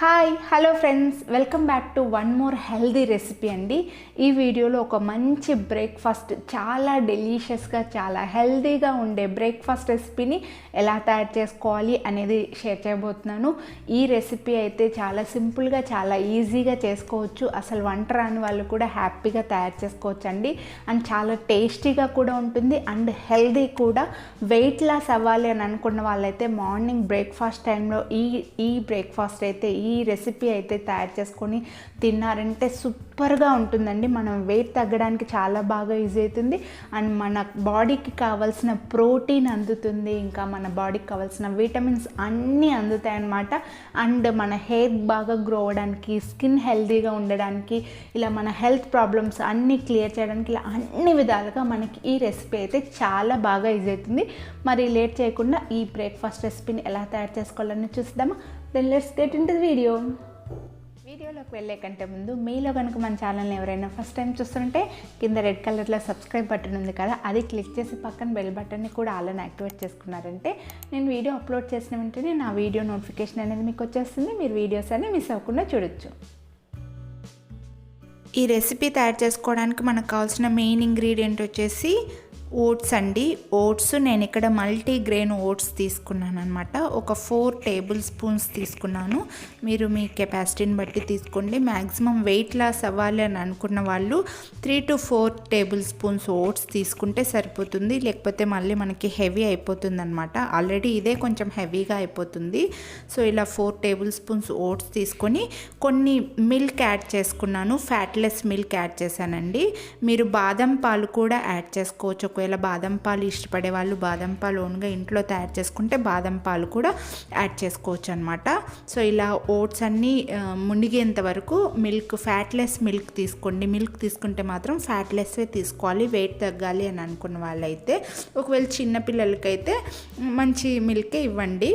Hi hello friends, welcome back to one more healthy recipe అండి. ఈ వీడియోలో ఒక మంచి బ్రేక్ఫాస్ట్, చాలా డెలీషియస్గా చాలా హెల్దీగా ఉండే బ్రేక్ఫాస్ట్ రెసిపీని ఎలా తయారు చేసుకోవాలి అనేది షేర్ చేయబోతున్నాను. ఈ రెసిపీ అయితే చాలా సింపుల్గా చాలా ఈజీగా చేసుకోవచ్చు. అసలు వంట రాని వాళ్ళు కూడా హ్యాపీగా తయారు చేసుకోవచ్చు అండి. అండ్ చాలా టేస్టీగా కూడా ఉంటుంది అండ్ హెల్దీ కూడా. వెయిట్ లాస్ అవ్వాలి అని అనుకున్న వాళ్ళైతే మార్నింగ్ బ్రేక్ఫాస్ట్ టైంలో ఈ బ్రేక్ఫాస్ట్ అయితే ఈ రెసిపీ అయితే తయారు చేసుకొని తిన్నారంటే సూపర్గా ఉంటుందండి. మనం వెయిట్ తగ్గడానికి చాలా బాగా యూజ్ అవుతుంది అండ్ మన బాడీకి కావాల్సిన ప్రోటీన్ అందుతుంది, ఇంకా మన బాడీకి కావాల్సిన విటమిన్స్ అన్నీ అందుతాయి అన్నమాట. అండ్ మన హెయిర్ బాగా గ్రో అవ్వడానికి, స్కిన్ హెల్తీగా ఉండడానికి, ఇలా మన హెల్త్ ప్రాబ్లమ్స్ అన్నీ క్లియర్ చేయడానికి, ఇలా అన్ని విధాలుగా మనకి ఈ రెసిపీ అయితే చాలా బాగా యూజ్ అవుతుంది. మరి లేట్ చేయకుండా ఈ బ్రేక్ఫాస్ట్ రెసిపీని ఎలా తయారు చేసుకోవాలని చూద్దామా. Then let's get into the video. వీడియోలోకి వెళ్ళే కంటే ముందు మీలో కనుక మన ఛానల్ని ఎవరైనా ఫస్ట్ టైం చూస్తుంటే కింద రెడ్ కలర్లో సబ్స్క్రైబ్ బటన్ ఉంది కదా, అది క్లిక్ చేసి పక్కన బెల్ బటన్ని కూడా ఆల్ని యాక్టివేట్ చేసుకున్నారంటే నేను వీడియో అప్లోడ్ చేసిన వెంటనే నా వీడియో నోటిఫికేషన్ అనేది మీకు వచ్చేస్తుంది. మీరు వీడియోస్ అన్ని మిస్ అవ్వకుండా చూడొచ్చు. ఈ రెసిపీ తయారు చేసుకోవడానికి మనకు కావాల్సిన మెయిన్ ఇంగ్రీడియంట్ వచ్చేసి ఓట్స్ అండి. ఓట్స్ నేను ఇక్కడ మల్టీగ్రెయిన్ ఓట్స్ తీసుకున్నాను అనమాట. ఒక 4 టేబుల్ స్పూన్స్ తీసుకున్నాను. మీరు మీ కెపాసిటీని బట్టి తీసుకోండి. మ్యాక్సిమం వెయిట్ లాస్ అవ్వాలి అని అనుకున్న వాళ్ళు 3 to 4 టేబుల్ స్పూన్స్ ఓట్స్ తీసుకుంటే సరిపోతుంది. లేకపోతే మళ్ళీ మనకి హెవీ అయిపోతుంది అనమాట. ఆల్రెడీ ఇదే కొంచెం హెవీగా అయిపోతుంది. సో ఇలా 4 టేబుల్ స్పూన్స్ ఓట్స్ తీసుకొని కొన్ని మిల్క్ యాడ్ చేసుకున్నాను. ఫ్యాట్లెస్ మిల్క్ యాడ్ చేశానండి. మీరు బాదం పాలు కూడా యాడ్ చేసుకోవచ్చు. ఒకవేళ బాదం పాలు ఇష్టపడే వాళ్ళు బాదం పాలు ఓన్గా ఇంట్లో తయారు చేసుకుంటే బాదం పాలు కూడా యాడ్ చేసుకోవచ్చు అనమాట. సో ఇలా ఓట్స్ అన్నీ మునిగేంత వరకు మిల్క్, ఫ్యాట్లెస్ మిల్క్ తీసుకోండి. మిల్క్ తీసుకుంటే మాత్రం ఫ్యాట్లెస్వే తీసుకోవాలి వెయిట్ తగ్గాలి అని అనుకున్న వాళ్ళైతే. ఒకవేళ చిన్నపిల్లలకైతే మంచి మిల్కే ఇవ్వండి.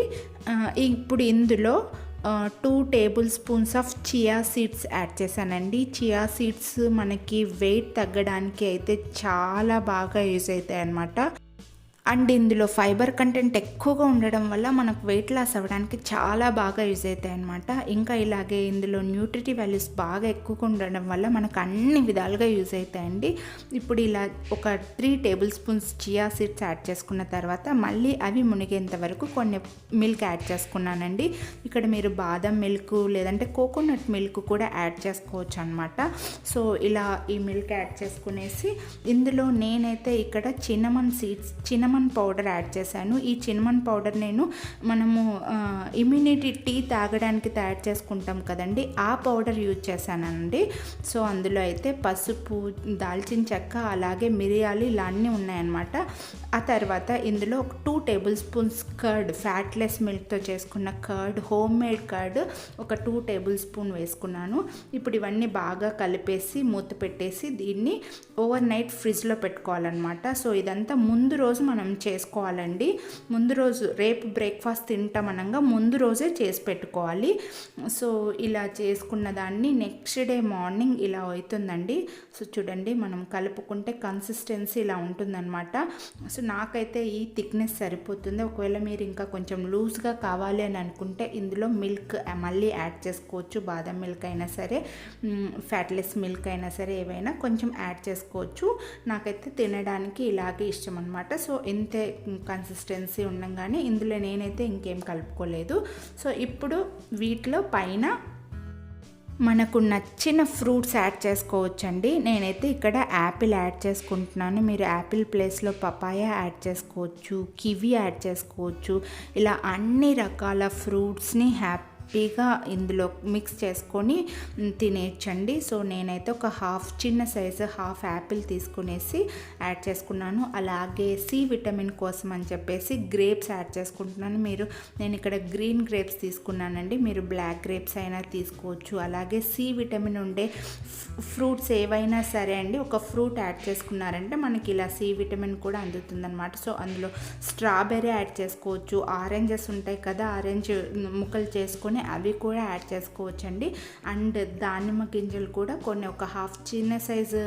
ఇప్పుడు ఇందులో 2 table spoons of chia seeds add చేశానండి. చియా సీడ్స్ మనకి వెయిట్ తగ్గడానికి అయితే చాలా బాగా యూజ్ అవుతాయి అన్నమాట. అండ్ ఇందులో ఫైబర్ కంటెంట్ ఎక్కువగా ఉండడం వల్ల మనకు వెయిట్ లాస్ అవ్వడానికి చాలా బాగా యూజ్ అవుతాయి అన్నమాట. ఇంకా ఇలాగే ఇందులో న్యూట్రిటివ్ వాల్యూస్ బాగా ఎక్కువగా ఉండడం వల్ల మనకు అన్ని విధాలుగా యూజ్ అవుతాయండి. ఇప్పుడు ఇలా ఒక 3 table spoons chia seeds add చేసుకున్న తర్వాత మళ్ళీ అవి మునిగేంత వరకు కొన్ని మిల్క్ యాడ్ చేసుకున్నానండి. ఇక్కడ మీరు బాదం మిల్క్ లేదంటే కోకోనట్ మిల్క్ కూడా యాడ్ చేసుకోవచ్చు అనమాట. సో ఇలా ఈ మిల్క్ యాడ్ చేసుకునేసి ఇందులో నేనైతే ఇక్కడ చిన్నమన్ పౌడర్ యాడ్ చేశాను. ఈ చిన్నమన్ పౌడర్ మనము ఇమ్యూనిటీ టీ తాగడానికి తయారు చేసుకుంటాం కదండి, ఆ పౌడర్ యూజ్ చేశానండి. సో అందులో అయితే పసుపు, దాల్చిన చెక్క, అలాగే మిరియాలు ఇలా అన్నీ ఉన్నాయన్నమాట. ఆ తర్వాత ఇందులో ఒక 2 టేబుల్ స్పూన్స్ కర్డ్, ఫ్యాట్లెస్ మిల్క్తో చేసుకున్న కర్డ్, హోమ్ మేడ్ కర్డ్ ఒక 2 టేబుల్ స్పూన్ వేసుకున్నాను. ఇప్పుడు ఇవన్నీ బాగా కలిపేసి మూత పెట్టేసి దీన్ని ఓవర్ నైట్ ఫ్రిడ్జ్లో పెట్టుకోవాలన్నమాట. సో ఇదంతా ముందు రోజు మనం చేసుకోవాలండి. ముందు రోజు, రేపు బ్రేక్ఫాస్ట్ తింటామనగా ముందు రోజే చేసి పెట్టుకోవాలి. సో ఇలా చేసుకున్న దాన్ని నెక్స్ట్ డే మార్నింగ్ ఇలా అవుతుందండి. సో చూడండి, మనం కలుపుకుంటే కన్సిస్టెన్సీ ఇలా ఉంటుందన్నమాట. సో నాకైతే ఈ థిక్నెస్ సరిపోతుంది. ఒకవేళ మీరు ఇంకా కొంచెం లూజ్గా కావాలి అని అనుకుంటే ఇందులో మిల్క్ మళ్ళీ యాడ్ చేసుకోవచ్చు. బాదం మిల్క్ అయినా సరే, ఫ్యాట్లెస్ మిల్క్ అయినా సరే, ఏవైనా కొంచెం యాడ్ చేసుకోవచ్చు. నాకైతే తినడానికి ఇలాగే ఇష్టం అనమాట. సో ఇంతే కన్సిస్టెన్సీ ఉండగానే ఇందులో నేనైతే ఇంకేం కలుపుకోలేదు. సో ఇప్పుడు వీటిలో పైన మనకు నచ్చిన ఫ్రూట్స్ యాడ్ చేసుకోవచ్చండి. నేనైతే ఇక్కడ యాపిల్ యాడ్ చేసుకుంటున్నాను. మీరు యాపిల్ ప్లేస్లో పపాయ యాడ్ చేసుకోవచ్చు, కివి యాడ్ చేసుకోవచ్చు. ఇలా అన్ని రకాల ఫ్రూట్స్ని హ్యాపీగా ఇందులో మిక్స్ చేసుకొని తినేయచ్చండి. సో నేనైతే ఒక చిన్న సైజు హాఫ్ యాపిల్ తీసుకునేసి యాడ్ చేసుకున్నాను. అలాగే సి విటమిన్ కోసం అని చెప్పేసి గ్రేప్స్ యాడ్ చేసుకుంటున్నాను. నేను ఇక్కడ గ్రీన్ గ్రేప్స్ తీసుకున్నానండి. మీరు బ్లాక్ గ్రేప్స్ అయినా తీసుకోవచ్చు. అలాగే సి విటమిన్ ఉండే ఫ్రూట్స్ ఏవైనా సరే అండి, ఒక ఫ్రూట్ యాడ్ చేసుకున్నారంటే మనకి ఇలా సి విటమిన్ కూడా అందుతుందన్నమాట. సో అందులో స్ట్రాబెర్రీ యాడ్ చేసుకోవచ్చు. ఆరెంజెస్ ఉంటాయి కదా, ఆరెంజ్ ముక్కలు చేసుకొని తీసుకొని అవి కూడా యాడ్ చేసుకోవచ్చండి. అండ్ దానిమ్మ గింజలు కూడా కొన్ని ఒక హాఫ్ చిన్న సైజు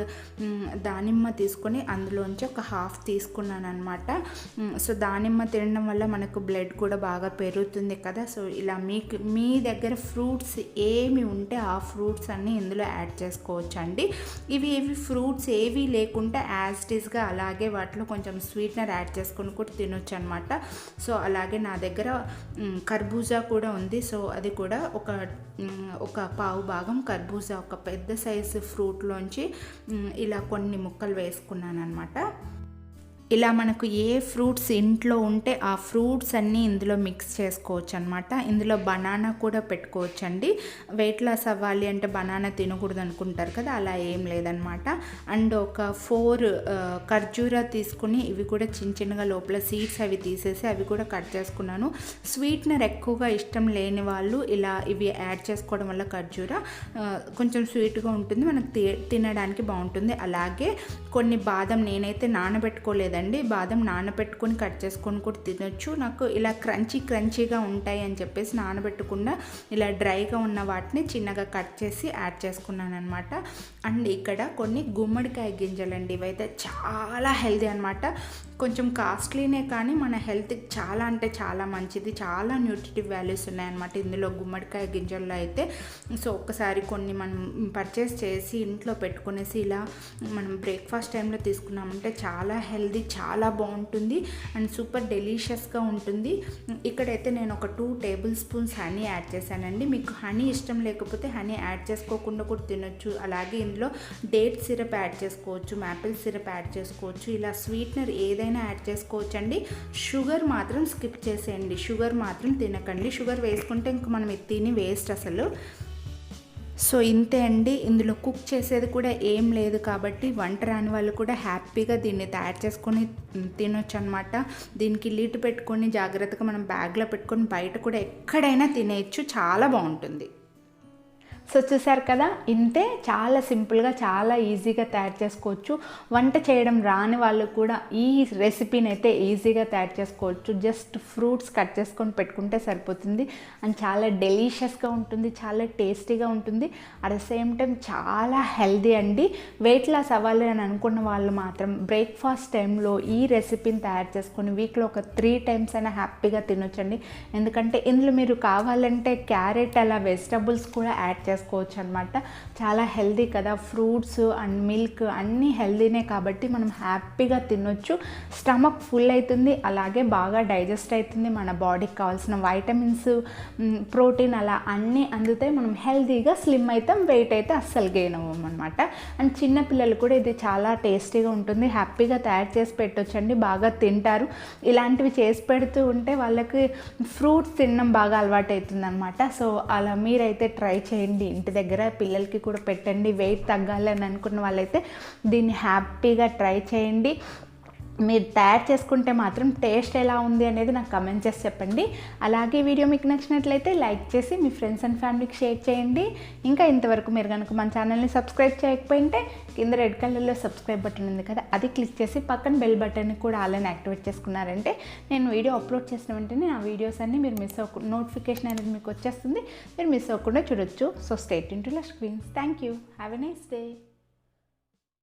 దానిమ్మ తీసుకొని అందులోంచి ఒక హాఫ్ తీసుకున్నాను అనమాట. సో దానిమ్మ తినడం వల్ల మనకు బ్లడ్ కూడా బాగా పెరుగుతుంది కదా. సో ఇలా మీ దగ్గర ఫ్రూట్స్ ఏమి ఉంటే ఆ ఫ్రూట్స్ అన్నీ ఇందులో యాడ్ చేసుకోవచ్చు అండి. ఇవి ఫ్రూట్స్ ఏవి లేకుండా యాజ్ ఇట్ ఈస్గా అలాగే వాటిలో కొంచెం స్వీట్నర్ యాడ్ చేసుకొని కూడా తినొచ్చు అనమాట. సో అలాగే నా దగ్గర కర్బూజా కూడా ఉంది. సో అది కూడా ఒక పావు భాగం కర్బూజా, ఒక పెద్ద సైజు ఫ్రూట్లోంచి ఇలా కొన్ని ముక్కలు వేసుకున్నాను అనమాట. ఇలా మనకు ఏ ఫ్రూట్స్ ఇంట్లో ఉంటే ఆ ఫ్రూట్స్ అన్నీ ఇందులో మిక్స్ చేసుకోవచ్చు అనమాట. ఇందులో బనానా కూడా పెట్టుకోవచ్చు అండి. వెయిట్ లాస్ అవ్వాలి అంటే బనానా తినకూడదు అనుకుంటారు కదా, అలా ఏం లేదనమాట. అండ్ ఒక 4 ఖర్జూరా తీసుకుని ఇవి కూడా చిన్నగా లోపల సీడ్స్ అవి తీసేసి అవి కూడా కట్ చేసుకున్నాను. స్వీట్నర్ ఎక్కువగా ఇష్టం లేని వాళ్ళు ఇలా ఇవి యాడ్ చేసుకోవడం వల్ల ఖర్జూరా కొంచెం స్వీట్గా ఉంటుంది, మనకు తినడానికి బాగుంటుంది. అలాగే కొన్ని బాదం నేనైతే నానబెట్టుకోలేదు, బాదం నానబెట్టుకొని కట్ చేసుకొని కూడా తినొచ్చు. నాకు ఇలా క్రంచీగా ఉంటాయి అని చెప్పేసి నానబెట్టకుండా ఇలా డ్రైగా ఉన్న వాటిని చిన్నగా కట్ చేసి యాడ్ చేసుకున్నాను అనమాట. అండ్ ఇక్కడ కొన్ని గుమ్మడికాయ గింజలండి. ఇవైతే చాలా హెల్తీ అనమాట. కొంచెం కాస్ట్లీనే కానీ మన హెల్త్కి చాలా అంటే చాలా మంచిది, చాలా న్యూట్రిటివ్ వాల్యూస్ ఉన్నాయన్నమాట ఇందులో గుమ్మడికాయ గింజల్లో అయితే. సో ఒక్కసారి కొన్ని మనం పర్చేస్ చేసి ఇంట్లో పెట్టుకునేసి ఇలా మనం బ్రేక్ఫాస్ట్ టైంలో తీసుకున్నామంటే చాలా హెల్తీ, చాలా బాగుంటుంది అండ్ సూపర్ డెలీషియస్గా ఉంటుంది. ఇక్కడైతే నేను ఒక 2 టేబుల్ స్పూన్స్ హనీ యాడ్ చేశానండి. మీకు హనీ ఇష్టం లేకపోతే హనీ యాడ్ చేసుకోకుండా కూడా తినొచ్చు. అలాగే ఇందులో డేట్ సిరప్ యాడ్ చేసుకోవచ్చు, మ్యాపిల్ సిరప్ యాడ్ చేసుకోవచ్చు. ఇలా స్వీట్నర్ ఏదైనా యాడ్ చేసుకోవచ్చు అండి. షుగర్ మాత్రం స్కిప్ చేసేయండి, షుగర్ మాత్రం తినకండి. షుగర్ వేసుకుంటే ఇంక మనం ఇది తిని వేస్ట్ అసలు. సో ఇంతే అండి. ఇందులో కుక్ చేసేది కూడా ఏం లేదు కాబట్టి వంట రాని వాళ్ళు కూడా హ్యాపీగా దీన్ని తయారు చేసుకొని తినొచ్చు అనమాట. దీనికి లిడ్ పెట్టుకొని జాగ్రత్తగా మనం బ్యాగ్లో పెట్టుకొని బయట కూడా ఎక్కడైనా తినేయచ్చు, చాలా బాగుంటుంది. సో చూసారు కదా, ఇంతే, చాలా సింపుల్గా చాలా ఈజీగా తయారు చేసుకోవచ్చు. వంట చేయడం రాని వాళ్ళు కూడా ఈ రెసిపీని అయితే ఈజీగా తయారు చేసుకోవచ్చు. జస్ట్ ఫ్రూట్స్ కట్ చేసుకొని పెట్టుకుంటే సరిపోతుంది అండ్ చాలా డెలీషియస్గా ఉంటుంది, చాలా టేస్టీగా ఉంటుంది. అట్ ద సేమ్ టైం చాలా హెల్దీ అండి. వెయిట్ లాస్ అవ్వాలి అని అనుకున్న వాళ్ళు మాత్రం బ్రేక్ఫాస్ట్ టైంలో ఈ రెసిపీని తయారు చేసుకొని వీక్లో ఒక 3 times అయినా హ్యాపీగా తినొచ్చండి. ఎందుకంటే ఇందులో మీరు కావాలంటే క్యారెట్ అలా వెజిటబుల్స్ కూడా యాడ్ చేసుకోవచ్చు అనమాట. చాలా హెల్దీ కదా, ఫ్రూట్స్ అండ్ మిల్క్ అన్నీ హెల్దీనే కాబట్టి మనం హ్యాపీగా తినొచ్చు. స్టమక్ ఫుల్ అవుతుంది, అలాగే బాగా డైజెస్ట్ అవుతుంది. మన బాడీకి కావాల్సిన వైటమిన్స్, ప్రోటీన్ అలా అన్నీ అందుతాయి. మనం హెల్దీగా స్లిమ్ అవుతాం, వెయిట్ అయితే అస్సలు గెయిన్ అవ్వం అనమాట. అండ్ చిన్నపిల్లలు కూడా ఇది చాలా టేస్టీగా ఉంటుంది, హ్యాపీగా తయారు చేసి పెట్టొచ్చండి, బాగా తింటారు. ఇలాంటివి చేసి పెడుతూ ఉంటే వాళ్ళకి ఫ్రూట్స్ తినడం బాగా అలవాటు అవుతుంది అనమాట. సో అలా మీరైతే ట్రై చేయండి, ఇంటి దగ్గర పిల్లలకి కూడా పెట్టండి. వెయిట్ తగ్గాలి అని అనుకున్న వాళ్ళైతే దీన్ని హ్యాపీగా ట్రై చేయండి. మీరు తయారు చేసుకుంటే మాత్రం టేస్ట్ ఎలా ఉంది అనేది నాకు కమెంట్ చేసి చెప్పండి. అలాగే వీడియో మీకు నచ్చినట్లయితే లైక్ చేసి మీ ఫ్రెండ్స్ అండ్ ఫ్యామిలీకి షేర్ చేయండి. ఇంకా ఇంతవరకు మీరు కనుక మన ఛానల్ని సబ్స్క్రైబ్ చేయకపోయింటే కింద రెడ్ కలర్లో సబ్స్క్రైబ్ బటన్ ఉంది కదా, అది క్లిక్ చేసి పక్కన బెల్ బటన్ కూడా ఆల్రెడీ యాక్టివేట్ చేసుకున్నారంటే నేను వీడియో అప్లోడ్ చేసిన వెంటనే ఆ వీడియోస్ అన్నీ మీరు మిస్ అవ్వకుండా, నోటిఫికేషన్ అనేది మీకు వచ్చేస్తుంది, మీరు మిస్ అవ్వకుండా చూడొచ్చు. So stay tuned to Lush Queens. Thank you. Have a nice day.